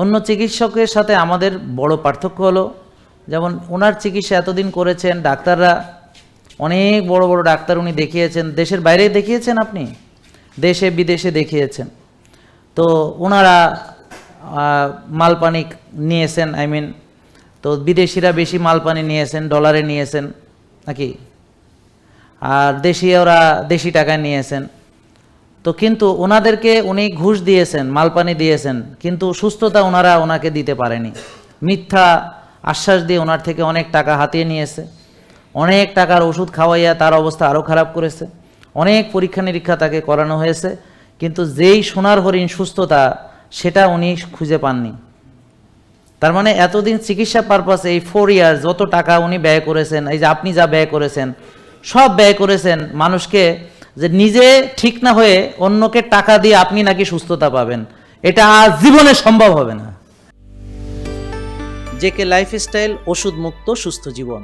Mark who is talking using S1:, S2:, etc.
S1: অন্য চিকিৎসকের সাথে আমাদের বড় পার্থক্য হলো, যেমন ওনার চিকিৎসা এতদিন করেছেন, ডাক্তাররা অনেক বড় বড় ডাক্তার উনি দেখিয়েছেন, দেশের বাইরে দেখিয়েছেন, আপনি দেশে বিদেশে দেখিয়েছেন। তো ওনারা মালপানি নিয়েছেন, তো বিদেশিরা বেশি মালপানি নিয়েছেন, ডলারে নিয়েছেন নাকি, আর দেশীয়রা দেশি টাকায় নিয়েছেন। তো কিন্তু ওনাদেরকে উনি ঘুষ দিয়েছেন, মালপানি দিয়েছেন, কিন্তু সুস্থতা ওনাকে দিতে পারেনি। মিথ্যা আশ্বাস দিয়ে ওনার থেকে অনেক টাকা হাতিয়ে নিয়েছে, অনেক টাকার ওষুধ খাওয়াইয়া তার অবস্থা আরও খারাপ করেছে, অনেক পরীক্ষা নিরীক্ষা তাকে করানো হয়েছে, কিন্তু যেই সোনার হরিণ সুস্থতা সেটা উনি খুঁজে পাননি। তার মানে এতদিন চিকিৎসা পারপাসে এই 4 ইয়ার যত টাকা উনি ব্যয় করেছেন, এই যে আপনি যা ব্যয় করেছেন, সব ব্যয় করেছেন মানুষকে, যে নিজে ঠিক না হয়ে অন্যকে টাকা দিয়ে আপনি নাকি সুস্থতা পাবেন, এটা আজ জীবনে সম্ভব হবে না। জেকে লাইফস্টাইল, ওষুধ মুক্ত সুস্থ জীবন।